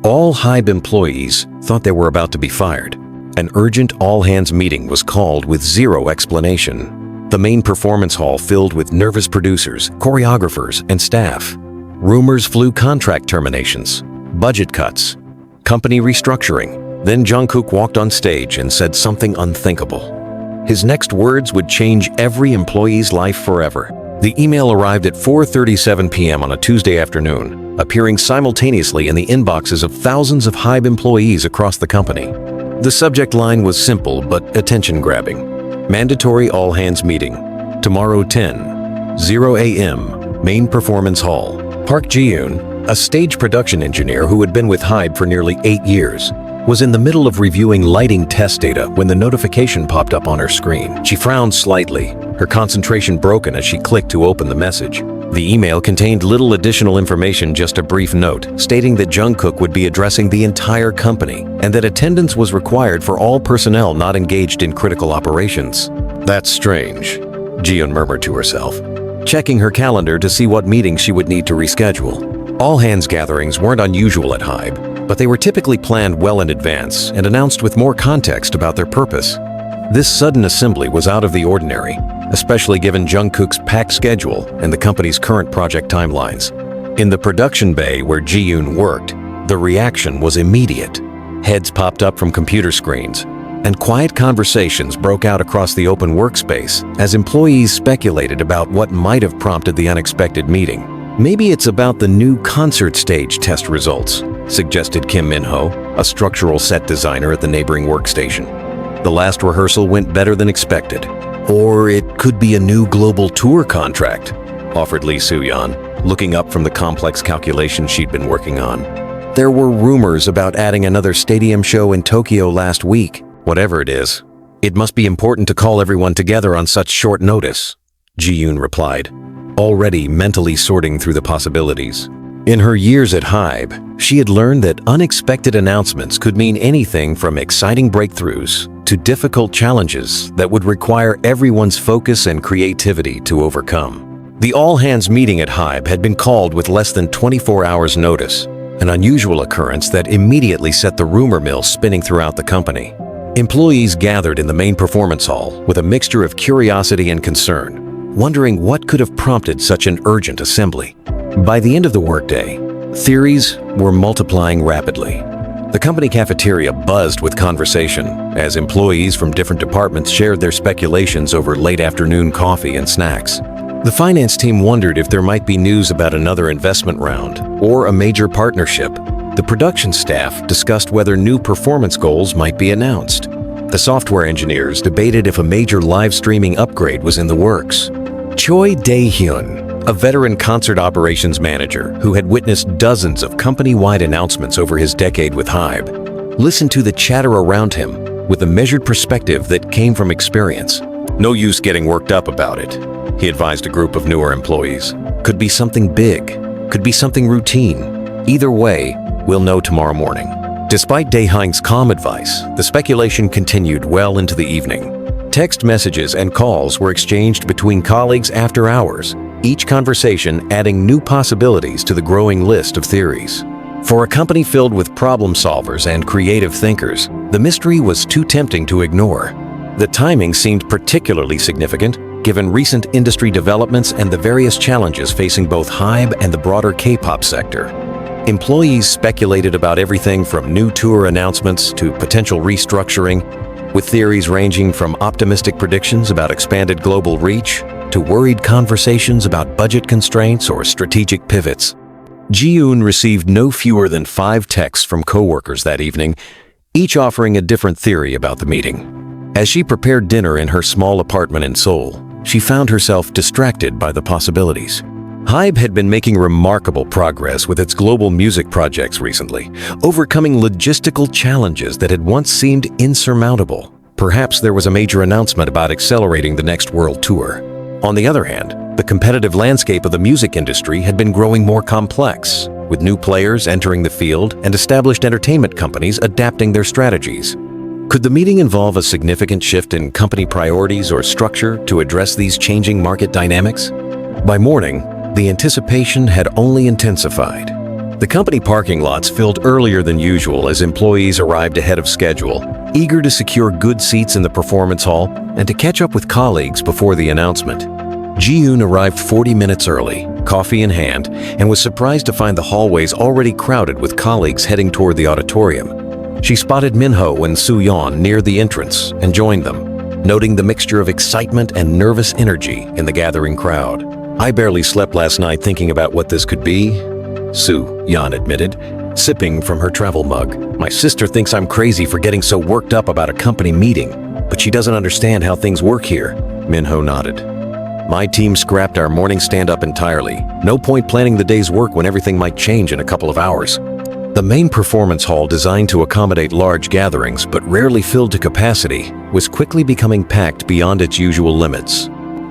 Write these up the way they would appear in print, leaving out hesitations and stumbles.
All Hybe employees thought they were about to be fired. An urgent all-hands meeting was called with zero explanation. The main performance hall filled with nervous producers, choreographers, and staff. Rumors flew: contract terminations, budget cuts, company restructuring. Then Jungkook walked on stage and said something unthinkable. His next words would change every employee's life forever. The email arrived at 4:37 p.m. on a Tuesday afternoon, appearing simultaneously in the inboxes of thousands of Hybe employees across the company. The subject line was simple but attention-grabbing. Mandatory all-hands meeting. Tomorrow 10:00 a.m. Main Performance Hall. Park Jeon, a stage production engineer who had been with Hybe for nearly 8 years, was in the middle of reviewing lighting test data when the notification popped up on her screen. She frowned slightly, her concentration broken as she clicked to open the message. The email contained little additional information, just a brief note stating that Jungkook would be addressing the entire company and that attendance was required for all personnel not engaged in critical operations. "That's strange," Jeon murmured to herself, checking her calendar to see what meetings she would need to reschedule. All-hands gatherings weren't unusual at Hybe, but they were typically planned well in advance and announced with more context about their purpose. This sudden assembly was out of the ordinary, especially given Jungkook's packed schedule and the company's current project timelines. In the production bay where Jeon worked, the reaction was immediate. Heads popped up from computer screens, and quiet conversations broke out across the open workspace as employees speculated about what might have prompted the unexpected meeting. "Maybe it's about the new concert stage test results," suggested Kim Min-ho, a structural set designer at the neighboring workstation. "The last rehearsal went better than expected." "Or it could be a new global tour contract," offered Lee Soo-yeon, looking up from the complex calculations she'd been working on. "There were rumors about adding another stadium show in Tokyo last week." "Whatever it is, it must be important to call everyone together on such short notice," Ji-yoon replied, already mentally sorting through the possibilities. In her years at Hybe, she had learned that unexpected announcements could mean anything from exciting breakthroughs to difficult challenges that would require everyone's focus and creativity to overcome. The all-hands meeting at Hybe had been called with less than 24 hours' notice, an unusual occurrence that immediately set the rumor mill spinning throughout the company. Employees gathered in the main performance hall with a mixture of curiosity and concern, wondering what could have prompted such an urgent assembly. By the end of the workday, theories were multiplying rapidly. The company cafeteria buzzed with conversation as employees from different departments shared their speculations over late afternoon coffee and snacks. The finance team wondered if there might be news about another investment round or a major partnership. The production staff discussed whether new performance goals might be announced. The software engineers debated if a major live streaming upgrade was in the works. Choi Dae-hyun, a veteran concert operations manager who had witnessed dozens of company-wide announcements over his decade with Hybe, listened to the chatter around him with a measured perspective that came from experience. "No use getting worked up about it," he advised a group of newer employees. "Could be something big, could be something routine. Either way, we'll know tomorrow morning." Despite Dae-hyung's calm advice, the speculation continued well into the evening. Text messages and calls were exchanged between colleagues after hours, each conversation adding new possibilities to the growing list of theories. For a company filled with problem solvers and creative thinkers, the mystery was too tempting to ignore. The timing seemed particularly significant, given recent industry developments and the various challenges facing both Hybe and the broader K-pop sector. Employees speculated about everything from new tour announcements to potential restructuring, with theories ranging from optimistic predictions about expanded global reach to worried conversations about budget constraints or strategic pivots. Ji-yoon received no fewer than 5 texts from coworkers that evening, each offering a different theory about the meeting. As she prepared dinner in her small apartment in Seoul, she found herself distracted by the possibilities. Hybe had been making remarkable progress with its global music projects recently, overcoming logistical challenges that had once seemed insurmountable. Perhaps there was a major announcement about accelerating the next world tour. On the other hand, the competitive landscape of the music industry had been growing more complex, with new players entering the field and established entertainment companies adapting their strategies. Could the meeting involve a significant shift in company priorities or structure to address these changing market dynamics? By morning, the anticipation had only intensified. The company parking lots filled earlier than usual as employees arrived ahead of schedule, eager to secure good seats in the performance hall and to catch up with colleagues before the announcement. Jeon arrived 40 minutes early, coffee in hand, and was surprised to find the hallways already crowded with colleagues heading toward the auditorium. She spotted Minho and Soo-yeon near the entrance and joined them, noting the mixture of excitement and nervous energy in the gathering crowd. "I barely slept last night thinking about what this could be," Soo-yeon admitted, sipping from her travel mug. "My sister thinks I'm crazy for getting so worked up about a company meeting, but she doesn't understand how things work here," Minho nodded. "My team scrapped our morning stand-up entirely. No point planning the day's work when everything might change in a couple of hours." The main performance hall, designed to accommodate large gatherings but rarely filled to capacity, was quickly becoming packed beyond its usual limits.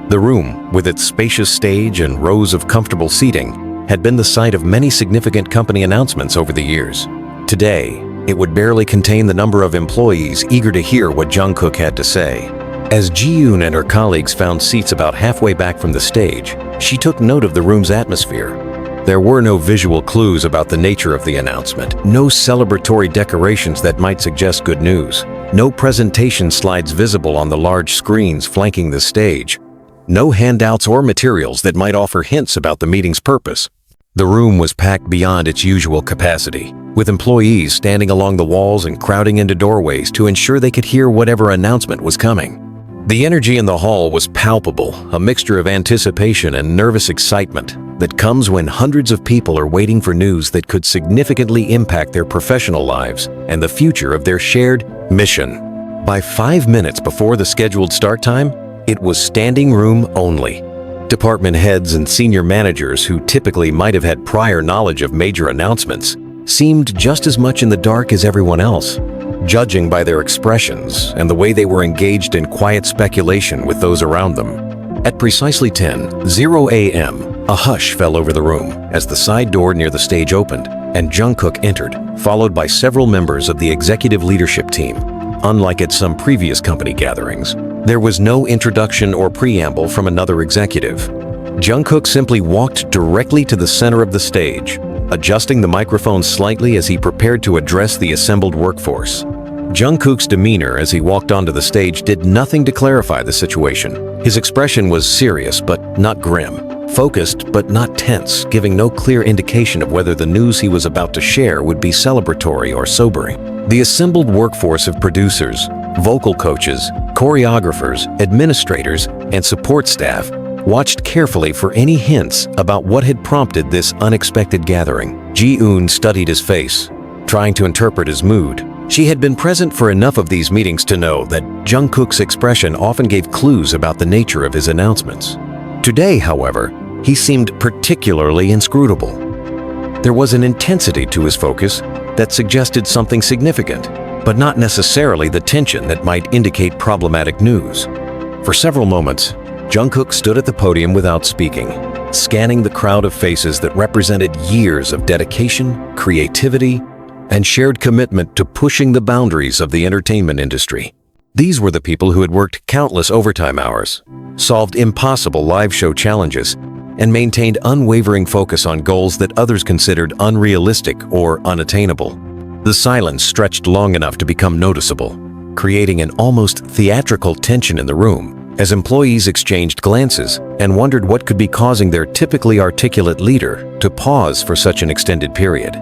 The room, with its spacious stage and rows of comfortable seating, had been the site of many significant company announcements over the years. Today, it would barely contain the number of employees eager to hear what Jungkook had to say. As Jeon and her colleagues found seats about halfway back from the stage, she took note of the room's atmosphere. There were no visual clues about the nature of the announcement, no celebratory decorations that might suggest good news, no presentation slides visible on the large screens flanking the stage, no handouts or materials that might offer hints about the meeting's purpose. The room was packed beyond its usual capacity, with employees standing along the walls and crowding into doorways to ensure they could hear whatever announcement was coming. The energy in the hall was palpable, a mixture of anticipation and nervous excitement that comes when hundreds of people are waiting for news that could significantly impact their professional lives and the future of their shared mission. By 5 minutes before the scheduled start time, it was standing room only. Department heads and senior managers who typically might have had prior knowledge of major announcements seemed just as much in the dark as everyone else, judging by their expressions and the way they were engaged in quiet speculation with those around them. At precisely 10:00 a.m., a hush fell over the room as the side door near the stage opened and Jungkook entered, followed by several members of the executive leadership team. Unlike at some previous company gatherings, there was no introduction or preamble from another executive. Jungkook simply walked directly to the center of the stage, adjusting the microphone slightly as he prepared to address the assembled workforce. Jungkook's demeanor as he walked onto the stage did nothing to clarify the situation. His expression was serious but not grim, focused but not tense, giving no clear indication of whether the news he was about to share would be celebratory or sobering. The assembled workforce of producers, vocal coaches, choreographers, administrators, and support staff watched carefully for any hints about what had prompted this unexpected gathering. Jeon studied his face, trying to interpret his mood. She had been present for enough of these meetings to know that Jungkook's expression often gave clues about the nature of his announcements. Today, however, he seemed particularly inscrutable. There was an intensity to his focus that suggested something significant, but not necessarily the tension that might indicate problematic news. For several moments, Jungkook stood at the podium without speaking, scanning the crowd of faces that represented years of dedication, creativity, and shared commitment to pushing the boundaries of the entertainment industry. These were the people who had worked countless overtime hours, solved impossible live show challenges, and maintained unwavering focus on goals that others considered unrealistic or unattainable. The silence stretched long enough to become noticeable, creating an almost theatrical tension in the room as employees exchanged glances and wondered what could be causing their typically articulate leader to pause for such an extended period.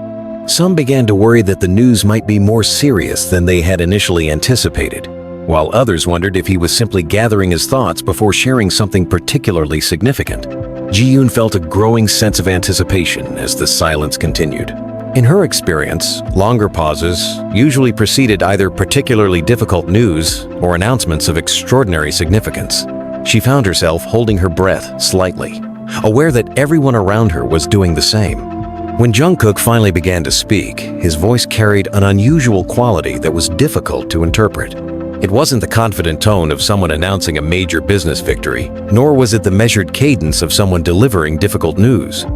Some began to worry that the news might be more serious than they had initially anticipated, while others wondered if he was simply gathering his thoughts before sharing something particularly significant. Jeon felt a growing sense of anticipation as the silence continued. In her experience, longer pauses usually preceded either particularly difficult news or announcements of extraordinary significance. She found herself holding her breath slightly, aware that everyone around her was doing the same. When Jungkook finally began to speak, his voice carried an unusual quality that was difficult to interpret. It wasn't the confident tone of someone announcing a major business victory, nor was it the measured cadence of someone delivering difficult news.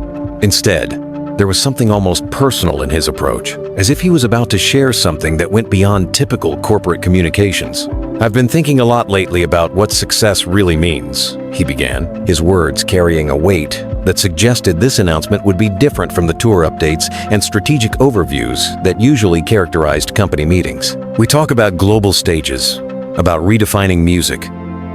Instead, there was something almost personal in his approach, as if he was about to share something that went beyond typical corporate communications. "I've been thinking a lot lately about what success really means," he began, his words carrying a weight that suggested this announcement would be different from the tour updates and strategic overviews that usually characterized company meetings. We talk about global stages, about redefining music,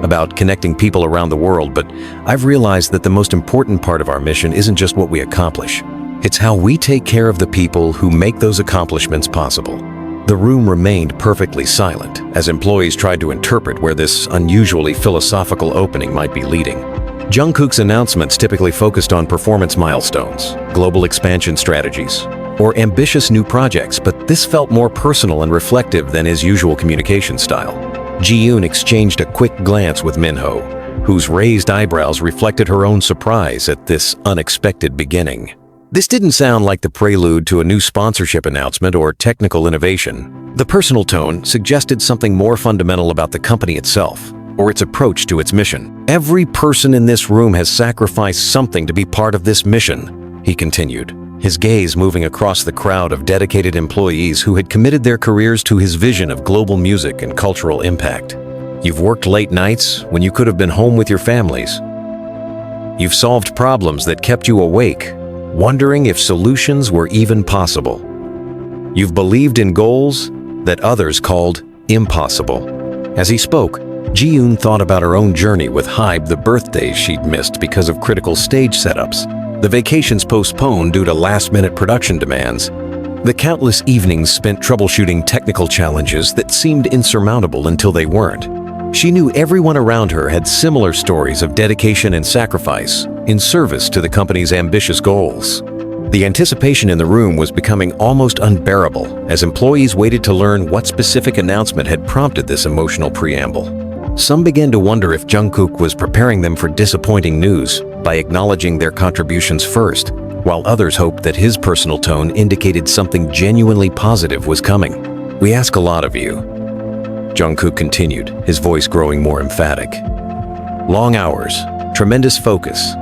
about connecting people around the world, but I've realized that the most important part of our mission isn't just what we accomplish. It's how we take care of the people who make those accomplishments possible. The room remained perfectly silent as employees tried to interpret where this unusually philosophical opening might be leading. Jungkook's announcements typically focused on performance milestones, global expansion strategies, or ambitious new projects, but this felt more personal and reflective than his usual communication style. Jeon exchanged a quick glance with Minho, whose raised eyebrows reflected her own surprise at this unexpected beginning. This didn't sound like the prelude to a new sponsorship announcement or technical innovation. The personal tone suggested something more fundamental about the company itself, or its approach to its mission. "Every person in this room has sacrificed something to be part of this mission," he continued, his gaze moving across the crowd of dedicated employees who had committed their careers to his vision of global music and cultural impact. "You've worked late nights when you could have been home with your families. You've solved problems that kept you awake, wondering if solutions were even possible. You've believed in goals that others called impossible." As he spoke, Jeon thought about her own journey with Hybe, the birthdays she'd missed because of critical stage setups, the vacations postponed due to last-minute production demands, the countless evenings spent troubleshooting technical challenges that seemed insurmountable until they weren't. She knew everyone around her had similar stories of dedication and sacrifice in service to the company's ambitious goals. The anticipation in the room was becoming almost unbearable as employees waited to learn what specific announcement had prompted this emotional preamble. Some began to wonder if Jungkook was preparing them for disappointing news by acknowledging their contributions first, while others hoped that his personal tone indicated something genuinely positive was coming. "We ask a lot of you," Jungkook continued, his voice growing more emphatic. "Long hours, tremendous focus,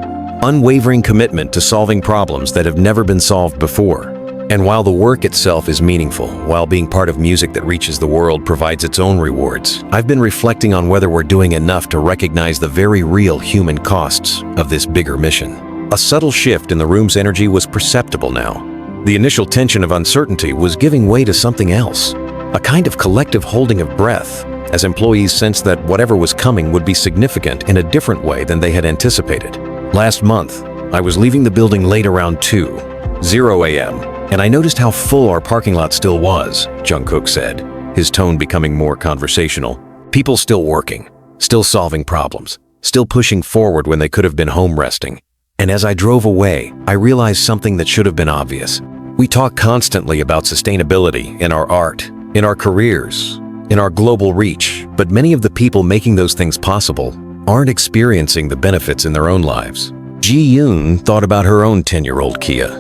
unwavering commitment to solving problems that have never been solved before. And while the work itself is meaningful, while being part of music that reaches the world provides its own rewards, I've been reflecting on whether we're doing enough to recognize the very real human costs of this bigger mission." A subtle shift in the room's energy was perceptible now. The initial tension of uncertainty was giving way to something else, a kind of collective holding of breath, as employees sensed that whatever was coming would be significant in a different way than they had anticipated. "Last month, I was leaving the building late around 2:00 a.m., and I noticed how full our parking lot still was," Jungkook said, his tone becoming more conversational. "People still working, still solving problems, still pushing forward when they could have been home resting. And as I drove away, I realized something that should have been obvious. We talk constantly about sustainability in our art, in our careers, in our global reach, but many of the people making those things possible aren't experiencing the benefits in their own lives." Jeon thought about her own 10-year-old Kia,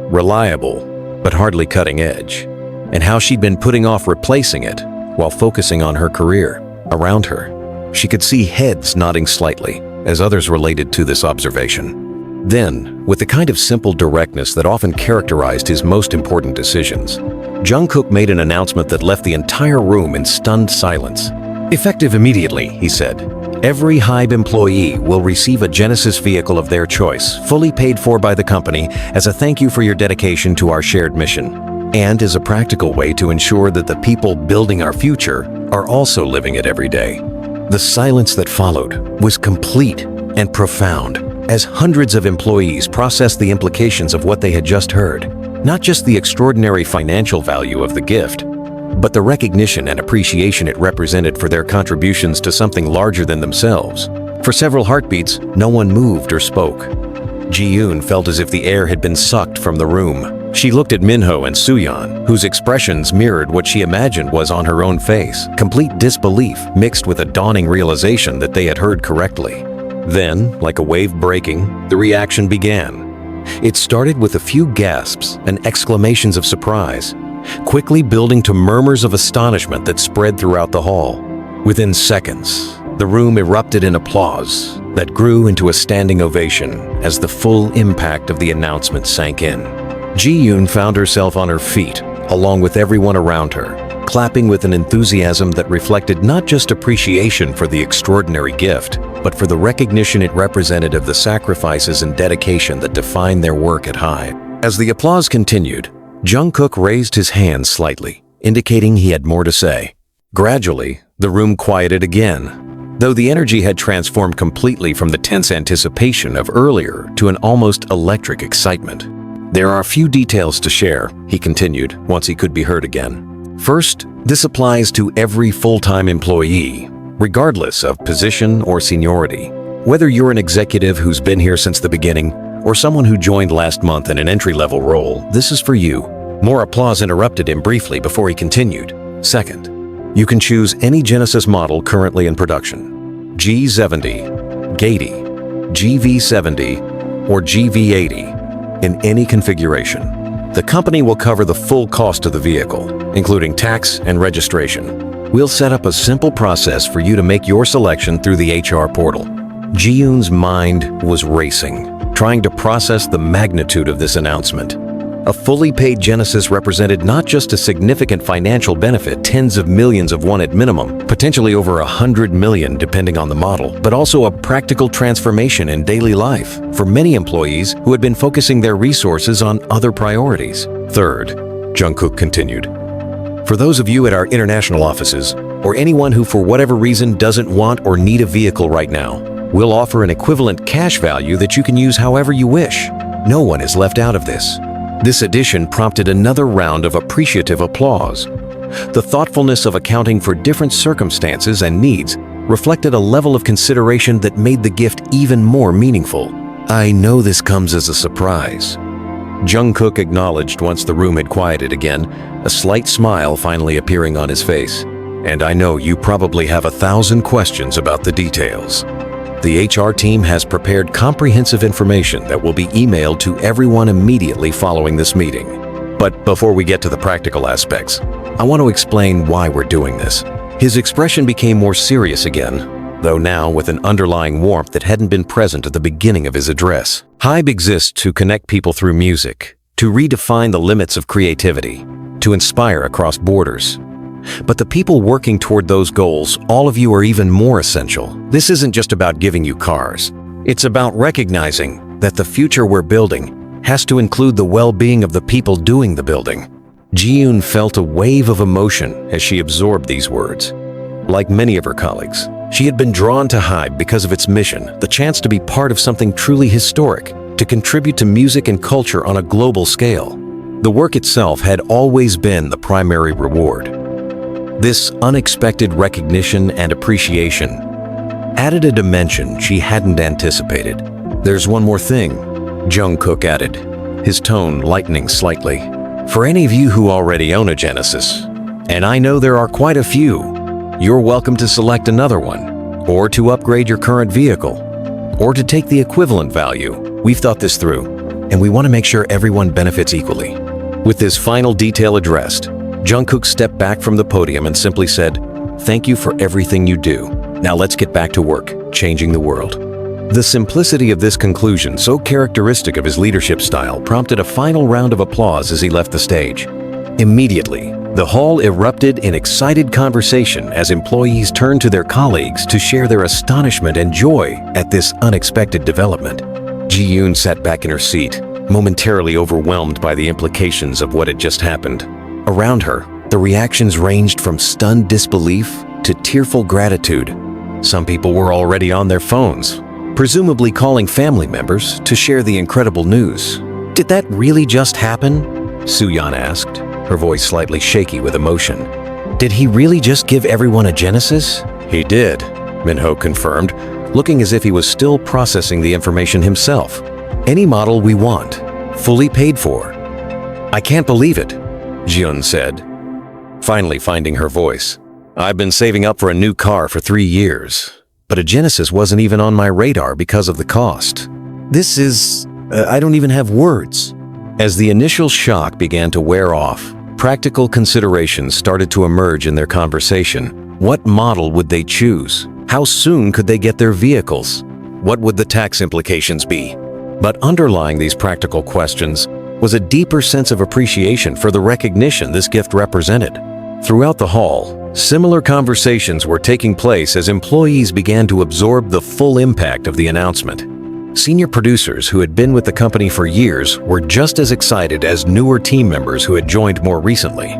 reliable, but hardly cutting edge, and how she'd been putting off replacing it while focusing on her career. Around her, she could see heads nodding slightly as others related to this observation. Then, with the kind of simple directness that often characterized his most important decisions, Jungkook made an announcement that left the entire room in stunned silence. "Effective immediately," he said, "every Hybe employee will receive a Genesis vehicle of their choice, fully paid for by the company as a thank you for your dedication to our shared mission, and as a practical way to ensure that the people building our future are also living it every day." The silence that followed was complete and profound, as hundreds of employees processed the implications of what they had just heard. Not just the extraordinary financial value of the gift, but the recognition and appreciation it represented for their contributions to something larger than themselves. For several heartbeats, no one moved or spoke. Jeon felt as if the air had been sucked from the room. She looked at Minho and Suyeon, whose expressions mirrored what she imagined was on her own face, complete disbelief mixed with a dawning realization that they had heard correctly. Then, like a wave breaking, the reaction began. It started with a few gasps and exclamations of surprise, quickly building to murmurs of astonishment that spread throughout the hall. Within seconds, the room erupted in applause that grew into a standing ovation as the full impact of the announcement sank in. Jeon found herself on her feet, along with everyone around her, clapping with an enthusiasm that reflected not just appreciation for the extraordinary gift, but for the recognition it represented of the sacrifices and dedication that defined their work at Hybe. As the applause continued, Jungkook raised his hand slightly, indicating he had more to say. Gradually, the room quieted again, though the energy had transformed completely from the tense anticipation of earlier to an almost electric excitement. There are a few details to share, he continued, once he could be heard again. First, this applies to every full-time employee, regardless of position or seniority. Whether you're an executive who's been here since the beginning, or someone who joined last month in an entry-level role, this is for you. More applause interrupted him briefly before he continued. Second, you can choose any Genesis model currently in production. G70, Gaiety, GV70, or GV80 in any configuration. The company will cover the full cost of the vehicle, including tax and registration. We'll set up a simple process for you to make your selection through the HR portal. Jiyoon's mind was racing, trying to process the magnitude of this announcement. A fully paid Genesis represented not just a significant financial benefit, tens of millions of won at minimum, potentially over 100 million depending on the model, but also a practical transformation in daily life for many employees who had been focusing their resources on other priorities. Third, Jungkook continued, for those of you at our international offices, or anyone who for whatever reason doesn't want or need a vehicle right now, we'll offer an equivalent cash value that you can use however you wish. No one is left out of this. This addition prompted another round of appreciative applause. The thoughtfulness of accounting for different circumstances and needs reflected a level of consideration that made the gift even more meaningful. I know this comes as a surprise. Jungkook acknowledged once the room had quieted again, a slight smile finally appearing on his face. And I know you probably have 1,000 questions about the details. The HR team has prepared comprehensive information that will be emailed to everyone immediately following this meeting. But before we get to the practical aspects, I want to explain why we're doing this. His expression became more serious again, though now with an underlying warmth that hadn't been present at the beginning of his address. Hybe exists to connect people through music, to redefine the limits of creativity, to inspire across borders. But the people working toward those goals, all of you are even more essential. This isn't just about giving you cars. It's about recognizing that the future we're building has to include the well-being of the people doing the building. Jiyoon felt a wave of emotion as she absorbed these words. Like many of her colleagues, she had been drawn to Hybe because of its mission, the chance to be part of something truly historic, to contribute to music and culture on a global scale. The work itself had always been the primary reward. This unexpected recognition and appreciation added a dimension she hadn't anticipated. There's one more thing, Jungkook added, his tone lightening slightly. For any of you who already own a Genesis, and I know there are quite a few, you're welcome to select another one, or to upgrade your current vehicle, or to take the equivalent value. We've thought this through, and we want to make sure everyone benefits equally. With this final detail addressed, Jungkook stepped back from the podium and simply said, "Thank you for everything you do. Now let's get back to work, changing the world." The simplicity of this conclusion, so characteristic of his leadership style, prompted a final round of applause as he left the stage. Immediately, the hall erupted in excited conversation as employees turned to their colleagues to share their astonishment and joy at this unexpected development. Jiyoon sat back in her seat, momentarily overwhelmed by the implications of what had just happened. Around her, the reactions ranged from stunned disbelief to tearful gratitude. Some people were already on their phones, presumably calling family members to share the incredible news. "Did that really just happen?" Suyeon asked, her voice slightly shaky with emotion. "Did he really just give everyone a Genesis?" "He did," Minho confirmed, looking as if he was still processing the information himself. "Any model we want, fully paid for." "I can't believe it," Jeon said, finally finding her voice. "I've been saving up for a new car for 3 years, but a Genesis wasn't even on my radar because of the cost. This is... I don't even have words." As the initial shock began to wear off, practical considerations started to emerge in their conversation. What model would they choose? How soon could they get their vehicles? What would the tax implications be? But underlying these practical questions was a deeper sense of appreciation for the recognition this gift represented. Throughout the hall, Similar conversations were taking place as employees began to absorb the full impact of the announcement. Senior producers who had been with the company for years were just as excited as newer team members who had joined more recently.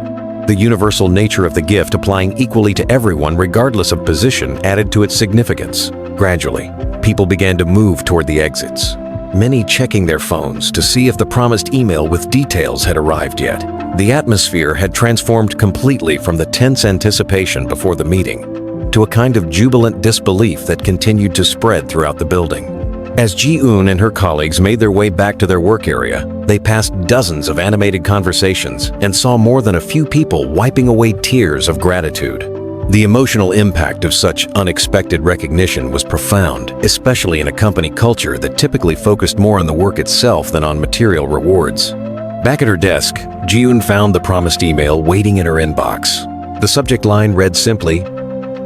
The universal nature of the gift applying equally to everyone regardless of position added to its significance. Gradually, people began to move toward the exits, many checking their phones to see if the promised email with details had arrived yet. The atmosphere had transformed completely from the tense anticipation before the meeting to a kind of jubilant disbelief that continued to spread throughout the building. As Ji-eun and her colleagues made their way back to their work area, they passed dozens of animated conversations and saw more than a few people wiping away tears of gratitude. The emotional impact of such unexpected recognition was profound, especially in a company culture that typically focused more on the work itself than on material rewards. Back at her desk, Ji-eun found the promised email waiting in her inbox. The subject line read simply,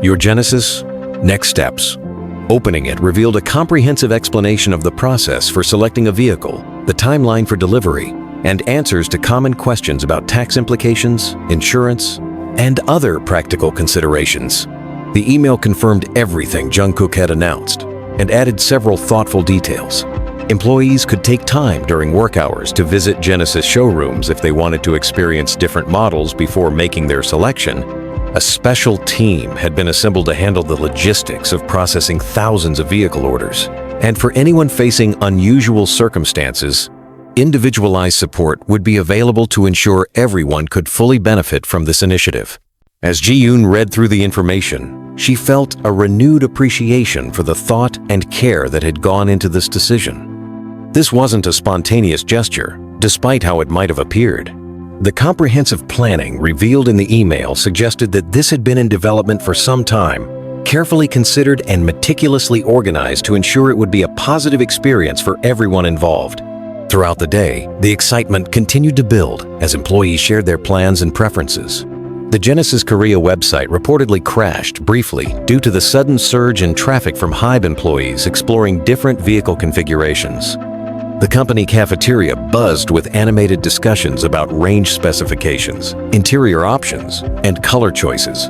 "Your Genesis, next steps." Opening it revealed a comprehensive explanation of the process for selecting a vehicle, the timeline for delivery, and answers to common questions about tax implications, insurance, and other practical considerations. The email confirmed everything Jungkook had announced and added several thoughtful details. Employees could take time during work hours to visit Genesis showrooms if they wanted to experience different models before making their selection. A special team had been assembled to handle the logistics of processing thousands of vehicle orders. And for anyone facing unusual circumstances, individualized support would be available to ensure everyone could fully benefit from this initiative. As Ji-eun read through the information, she felt a renewed appreciation for the thought and care that had gone into this decision. This wasn't a spontaneous gesture, despite how it might have appeared. The comprehensive planning revealed in the email suggested that this had been in development for some time, carefully considered and meticulously organized to ensure it would be a positive experience for everyone involved. Throughout the day, the excitement continued to build as employees shared their plans and preferences. The Genesis Korea website reportedly crashed briefly due to the sudden surge in traffic from Hybe employees exploring different vehicle configurations. The company cafeteria buzzed with animated discussions about range specifications, interior options, and color choices.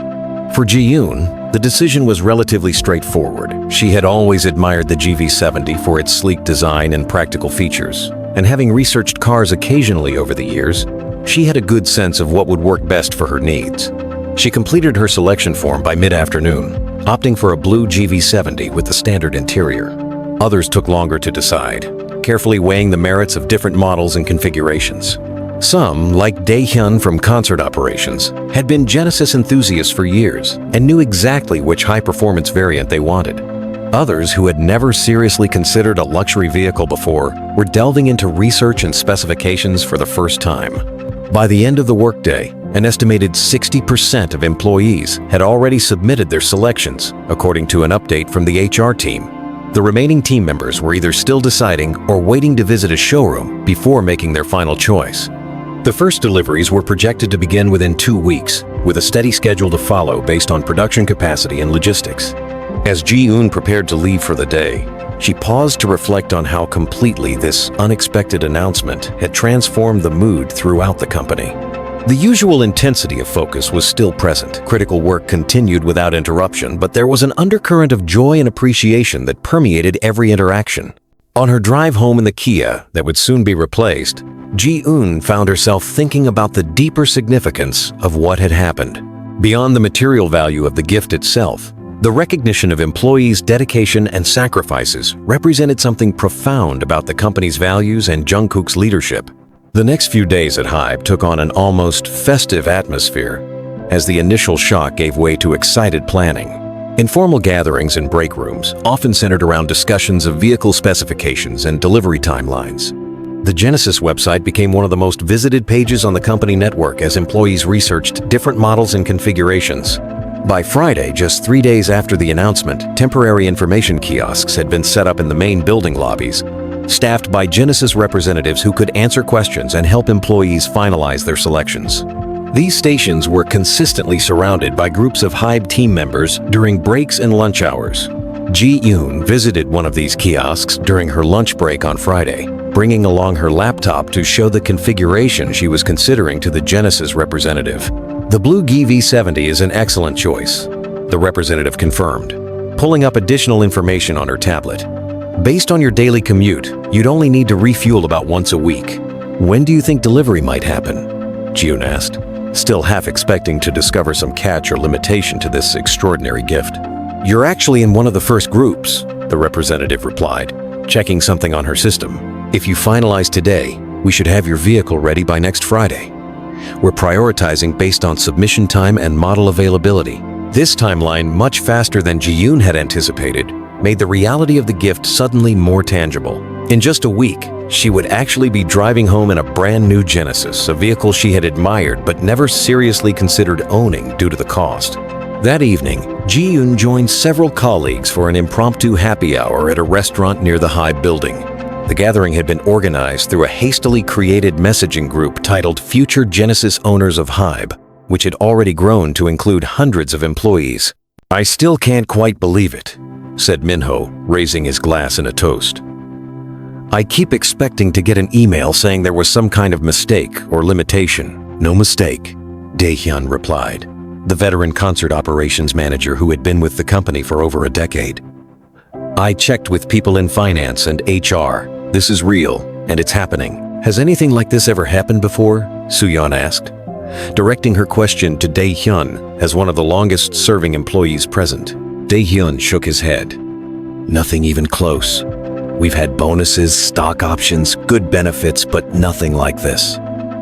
For Ji-eun, the decision was relatively straightforward. She had always admired the GV70 for its sleek design and practical features, and having researched cars occasionally over the years, she had a good sense of what would work best for her needs. She completed her selection form by mid-afternoon, opting for a blue GV70 with the standard interior. Others took longer to decide, carefully weighing the merits of different models and configurations. Some, like Taehyung from Concert Operations, had been Genesis enthusiasts for years and knew exactly which high-performance variant they wanted. Others, who had never seriously considered a luxury vehicle before, were delving into research and specifications for the first time. By the end of the workday, an estimated 60% of employees had already submitted their selections, according to an update from the HR team. The remaining team members were either still deciding or waiting to visit a showroom before making their final choice. The first deliveries were projected to begin within 2 weeks, with a steady schedule to follow based on production capacity and logistics. As Ji-eun prepared to leave for the day, she paused to reflect on how completely this unexpected announcement had transformed the mood throughout the company. The usual intensity of focus was still present. Critical work continued without interruption, but there was an undercurrent of joy and appreciation that permeated every interaction. On her drive home in the Kia that would soon be replaced, Ji-eun found herself thinking about the deeper significance of what had happened. Beyond the material value of the gift itself, the recognition of employees' dedication and sacrifices represented something profound about the company's values and Jungkook's leadership. The next few days at Hybe took on an almost festive atmosphere as the initial shock gave way to excited planning. Informal gatherings in break rooms often centered around discussions of vehicle specifications and delivery timelines. The Genesis website became one of the most visited pages on the company network as employees researched different models and configurations. By Friday, just 3 days after the announcement, temporary information kiosks had been set up in the main building lobbies, staffed by Genesis representatives who could answer questions and help employees finalize their selections. These stations were consistently surrounded by groups of Hybe team members during breaks and lunch hours. Ji-eun visited one of these kiosks during her lunch break on Friday, bringing along her laptop to show the configuration she was considering to the Genesis representative. The blue GV70 is an excellent choice, the representative confirmed, pulling up additional information on her tablet. Based on your daily commute, you'd only need to refuel about once a week. When do you think delivery might happen? Jeon asked, still half expecting to discover some catch or limitation to this extraordinary gift. You're actually in one of the first groups, the representative replied, checking something on her system. If you finalize today, we should have your vehicle ready by next Friday. We're prioritizing based on submission time and model availability. This timeline, much faster than Jeon had anticipated, made the reality of the gift suddenly more tangible. In just a week, she would actually be driving home in a brand new Genesis, a vehicle she had admired but never seriously considered owning due to the cost. That evening, Jeon joined several colleagues for an impromptu happy hour at a restaurant near the Hybe building. The gathering had been organized through a hastily created messaging group titled Future Genesis Owners of Hybe, which had already grown to include hundreds of employees. I still can't quite believe it, said Minho, raising his glass in a toast. I keep expecting to get an email saying there was some kind of mistake or limitation. No mistake, Taehyung replied, the veteran concert operations manager who had been with the company for over a decade. I checked with people in finance and HR. This is real, and it's happening. Has anything like this ever happened before? Suyeon asked, directing her question to Taehyung as one of the longest-serving employees present. Taehyung shook his head. Nothing even close. We've had bonuses, stock options, good benefits, but nothing like this.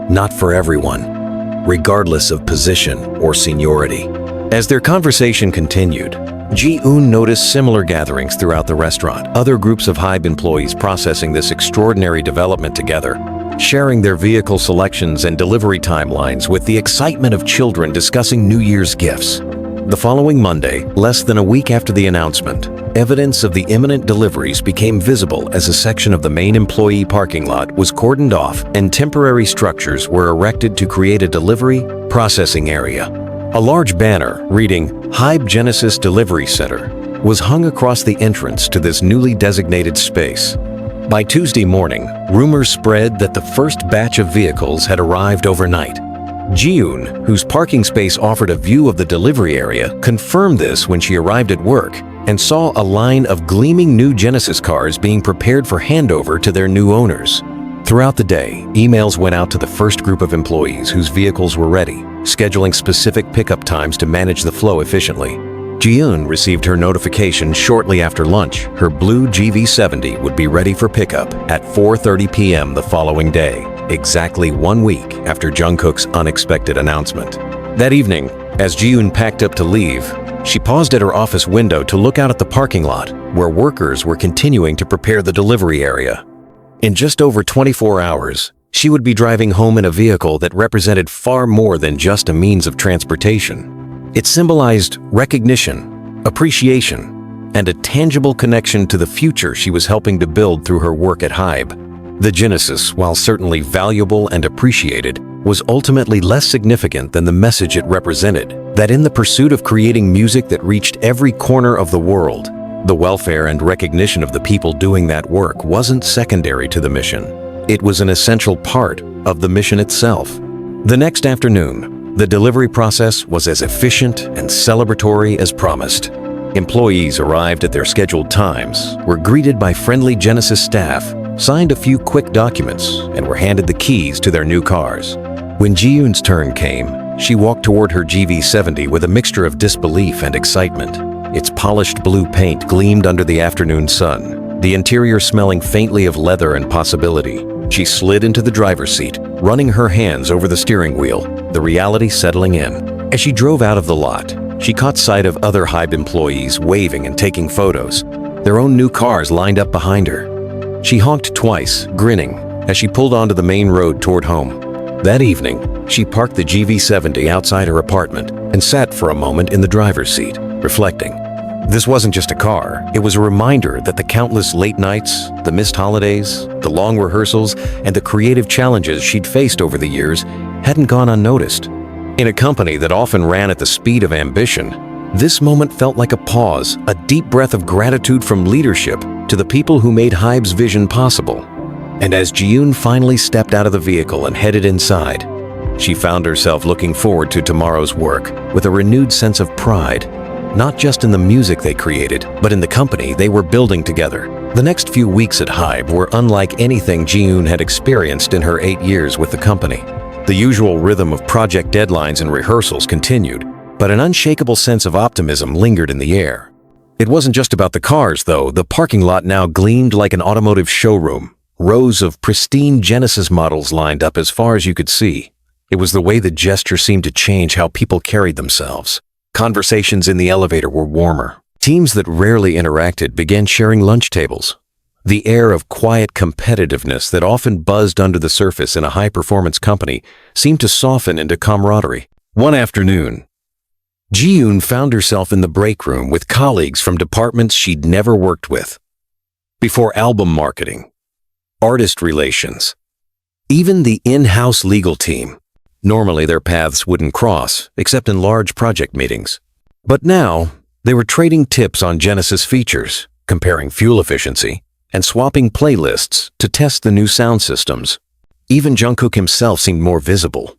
Not for everyone, regardless of position or seniority. As their conversation continued, Jeon noticed similar gatherings throughout the restaurant, other groups of Hybe employees processing this extraordinary development together, sharing their vehicle selections and delivery timelines with the excitement of children discussing New Year's gifts. The following Monday, less than a week after the announcement, evidence of the imminent deliveries became visible as a section of the main employee parking lot was cordoned off and temporary structures were erected to create a delivery processing area. A large banner reading Hybe Genesis Delivery Center was hung across the entrance to this newly designated space. By Tuesday morning, rumors spread that the first batch of vehicles had arrived overnight. Jeon, whose parking space offered a view of the delivery area, confirmed this when she arrived at work and saw a line of gleaming new Genesis cars being prepared for handover to their new owners. Throughout the day, emails went out to the first group of employees whose vehicles were ready, scheduling specific pickup times to manage the flow efficiently. Jeon received her notification shortly after lunch. Her blue GV70 would be ready for pickup at 4:30 p.m. the following day, exactly 1 week after Jungkook's unexpected announcement. That evening, as Jeon packed up to leave, she paused at her office window to look out at the parking lot, where workers were continuing to prepare the delivery area. In just over 24 hours, she would be driving home in a vehicle that represented far more than just a means of transportation. It symbolized recognition, appreciation, and a tangible connection to the future she was helping to build through her work at Hybe. The Genesis, while certainly valuable and appreciated, was ultimately less significant than the message it represented, that in the pursuit of creating music that reached every corner of the world, the welfare and recognition of the people doing that work wasn't secondary to the mission. It was an essential part of the mission itself. The next afternoon, the delivery process was as efficient and celebratory as promised. Employees arrived at their scheduled times, were greeted by friendly Genesis staff, signed a few quick documents, and were handed the keys to their new cars. When Jeon's turn came, she walked toward her GV70 with a mixture of disbelief and excitement. Its polished blue paint gleamed under the afternoon sun, the interior smelling faintly of leather and possibility. She slid into the driver's seat, running her hands over the steering wheel, the reality settling in. As she drove out of the lot, she caught sight of other Hybe employees waving and taking photos, their own new cars lined up behind her. She honked twice, grinning, as she pulled onto the main road toward home. That evening, she parked the GV70 outside her apartment and sat for a moment in the driver's seat, reflecting. This wasn't just a car, it was a reminder that the countless late nights, the missed holidays, the long rehearsals, and the creative challenges she'd faced over the years hadn't gone unnoticed. In a company that often ran at the speed of ambition, this moment felt like a pause, a deep breath of gratitude from leadership to the people who made Hybe's vision possible. And as Jeon finally stepped out of the vehicle and headed inside, She found herself looking forward to tomorrow's work with a renewed sense of pride, not just in the music they created, but in the company they were building together. The next few weeks at Hybe were unlike anything Jeon had experienced in her 8 years with the company. The usual rhythm of project deadlines and rehearsals continued, but an unshakable sense of optimism lingered in the air. It wasn't just about the cars, though. The parking lot now gleamed like an automotive showroom. Rows of pristine Genesis models lined up as far as you could see. It was the way the gesture seemed to change how people carried themselves. Conversations in the elevator were warmer. Teams that rarely interacted began sharing lunch tables. The air of quiet competitiveness that often buzzed under the surface in a high-performance company seemed to soften into camaraderie. One afternoon, Jeon found herself in the break room with colleagues from departments she'd never worked with. Before album marketing, artist relations, even the in-house legal team. Normally their paths wouldn't cross, except in large project meetings. But now, they were trading tips on Genesis features, comparing fuel efficiency, and swapping playlists to test the new sound systems. Even Jungkook himself seemed more visible.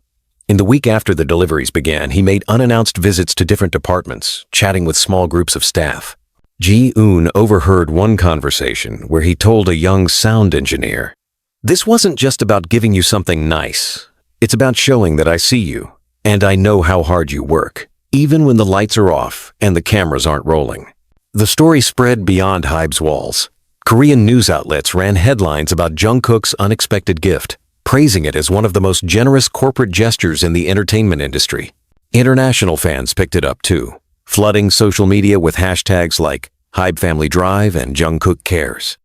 In the week after the deliveries began, he made unannounced visits to different departments, chatting with small groups of staff. Jeon overheard one conversation where he told a young sound engineer, "This wasn't just about giving you something nice. It's about showing that I see you, and I know how hard you work, even when the lights are off and the cameras aren't rolling." The story spread beyond Hybe's walls. Korean news outlets ran headlines about Jungkook's unexpected gift, praising it as one of the most generous corporate gestures in the entertainment industry. International fans picked it up too, flooding social media with hashtags like Hybe Family Drive and Jungkook Cares.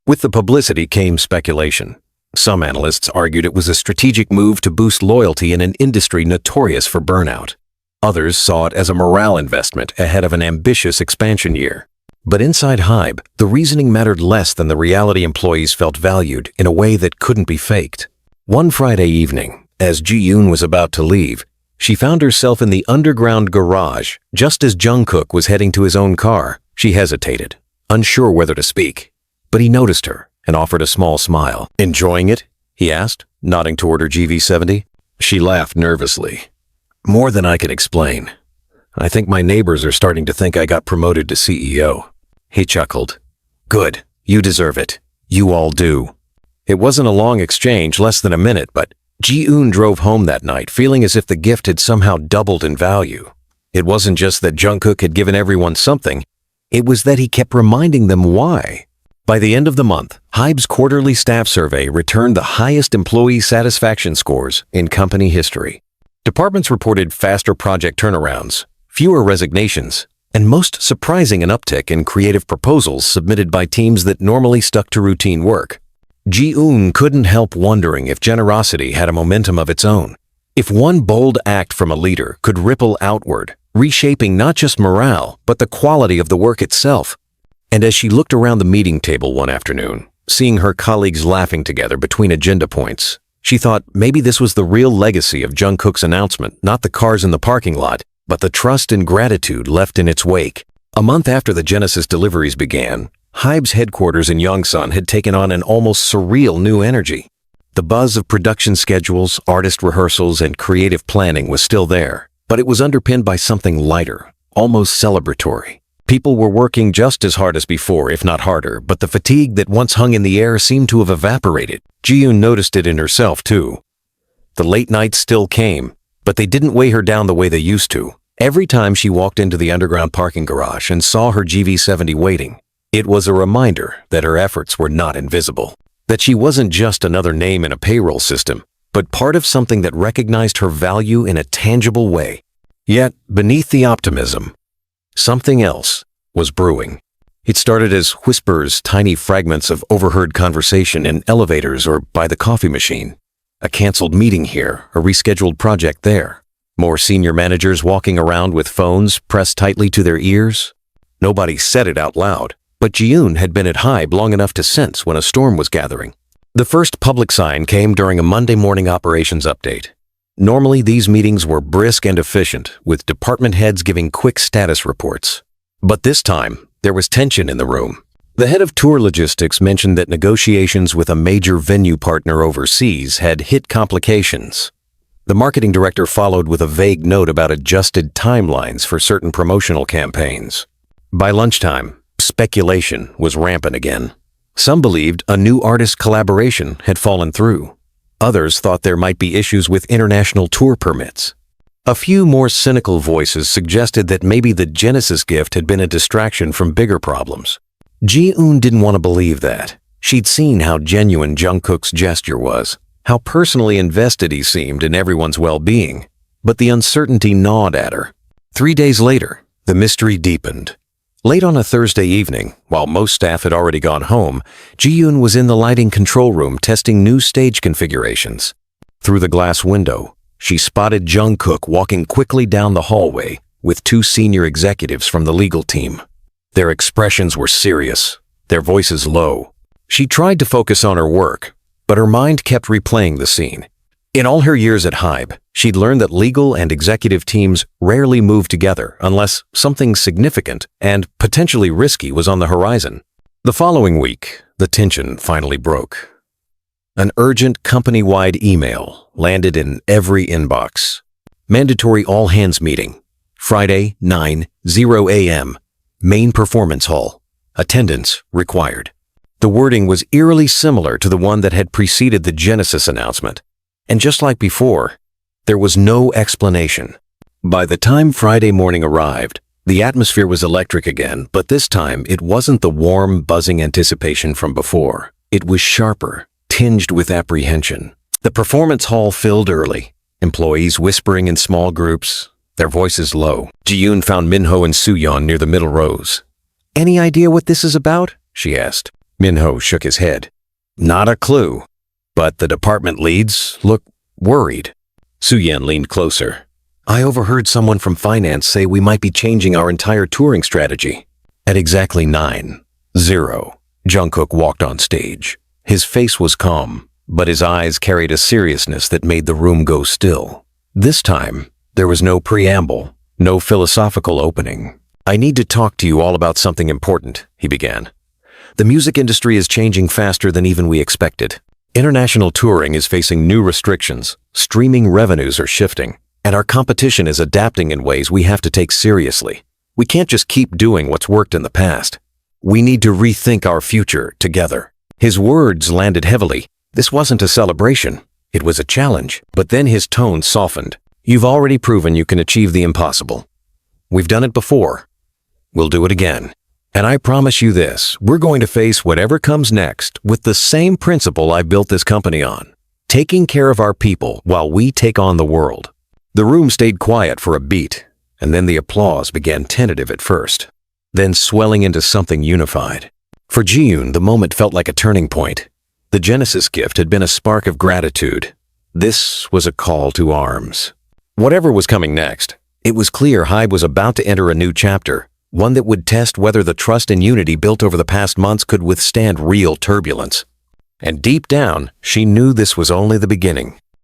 With the publicity came speculation. Some analysts argued it was a strategic move to boost loyalty in an industry notorious for burnout. Others saw it as a morale investment ahead of an ambitious expansion year. But inside Hybe, the reasoning mattered less than the reality employees felt valued in a way that couldn't be faked. One Friday evening, as Jeon was about to leave, she found herself in the underground garage just as Jungkook was heading to his own car. She hesitated, unsure whether to speak, but he noticed her and offered a small smile. "Enjoying it?" he asked, nodding toward her GV70. She laughed nervously. "More than I can explain. I think my neighbors are starting to think I got promoted to CEO." He chuckled. "Good, you deserve it. You all do." It wasn't a long exchange, less than a minute, but Jeon drove home that night feeling as if the gift had somehow doubled in value. It wasn't just that Jungkook had given everyone something, it was that he kept reminding them why. By the end of the month, Hybe's quarterly staff survey returned the highest employee satisfaction scores in company history. Departments reported faster project turnarounds, fewer resignations, and most surprising an uptick in creative proposals submitted by teams that normally stuck to routine work. Jeon couldn't help wondering if generosity had a momentum of its own. If one bold act from a leader could ripple outward, reshaping not just morale, but the quality of the work itself. And as she looked around the meeting table one afternoon, seeing her colleagues laughing together between agenda points, she thought maybe this was the real legacy of Jungkook's announcement, not the cars in the parking lot, but the trust and gratitude left in its wake. A month after the Genesis deliveries began, Hybe's headquarters in Yongsan had taken on an almost surreal new energy. The buzz of production schedules, artist rehearsals, and creative planning was still there, but it was underpinned by something lighter, almost celebratory. People were working just as hard as before, if not harder, but the fatigue that once hung in the air seemed to have evaporated. Jeon noticed it in herself, too. The late nights still came, but they didn't weigh her down the way they used to. Every time she walked into the underground parking garage and saw her GV70 waiting, it was a reminder that her efforts were not invisible, that she wasn't just another name in a payroll system, but part of something that recognized her value in a tangible way. Yet, beneath the optimism, something else was brewing. It started as whispers, tiny fragments of overheard conversation in elevators or by the coffee machine. A canceled meeting here, a rescheduled project there. More senior managers walking around with phones pressed tightly to their ears. Nobody said it out loud, but Jeon had been at Hybe long enough to sense when a storm was gathering. The first public sign came during a Monday morning operations update. Normally, these meetings were brisk and efficient, with department heads giving quick status reports. But this time, there was tension in the room. The head of tour logistics mentioned that negotiations with a major venue partner overseas had hit complications. The marketing director followed with a vague note about adjusted timelines for certain promotional campaigns. By lunchtime, speculation was rampant again. Some believed a new artist collaboration had fallen through. Others thought there might be issues with international tour permits. A few more cynical voices suggested that maybe the Genesis gift had been a distraction from bigger problems. Jeon didn't want to believe that. She'd seen how genuine Jungkook's gesture was, how personally invested he seemed in everyone's well-being. But the uncertainty gnawed at her. 3 days later, the mystery deepened. Late on a Thursday evening, while most staff had already gone home, Jeon was in the lighting control room testing new stage configurations. Through the glass window, she spotted Jungkook walking quickly down the hallway with 2 senior executives from the legal team. Their expressions were serious, their voices low. She tried to focus on her work, but her mind kept replaying the scene. In all her years at Hybe, she'd learned that legal and executive teams rarely move together unless something significant and potentially risky was on the horizon. The following week, the tension finally broke. An urgent company-wide email landed in every inbox. Mandatory all-hands meeting. Friday, 9:00 a.m. Main performance hall. Attendance required. The wording was eerily similar to the one that had preceded the Genesis announcement. And just like before, there was no explanation. By the time Friday morning arrived, the atmosphere was electric again, but this time it wasn't the warm, buzzing anticipation from before. It was sharper, tinged with apprehension. The performance hall filled early, employees whispering in small groups, their voices low. Jeon found Minho and Suyeon near the middle rows. "Any idea what this is about?" she asked. Minho shook his head. "Not a clue. But the department leads look worried." Suyeon leaned closer. "I overheard someone from finance say we might be changing our entire touring strategy." At exactly 9:00, Jungkook walked on stage. His face was calm, but his eyes carried a seriousness that made the room go still. This time, there was no preamble, no philosophical opening. "I need to talk to you all about something important," he began. "The music industry is changing faster than even we expected. International touring is facing new restrictions, streaming revenues are shifting, and our competition is adapting in ways we have to take seriously. We can't just keep doing what's worked in the past. We need to rethink our future together." His words landed heavily. This wasn't a celebration, it was a challenge. But then his tone softened. "You've already proven you can achieve the impossible. We've done it before. We'll do it again. And I promise you this, we're going to face whatever comes next with the same principle I built this company on, taking care of our people while we take on the world." The room stayed quiet for a beat, and then the applause began tentative at first, then swelling into something unified. For Jeon, the moment felt like a turning point. The Genesis gift had been a spark of gratitude. This was a call to arms. Whatever was coming next, it was clear Hybe was about to enter a new chapter, one that would test whether the trust and unity built over the past months could withstand real turbulence. And deep down, she knew this was only the beginning.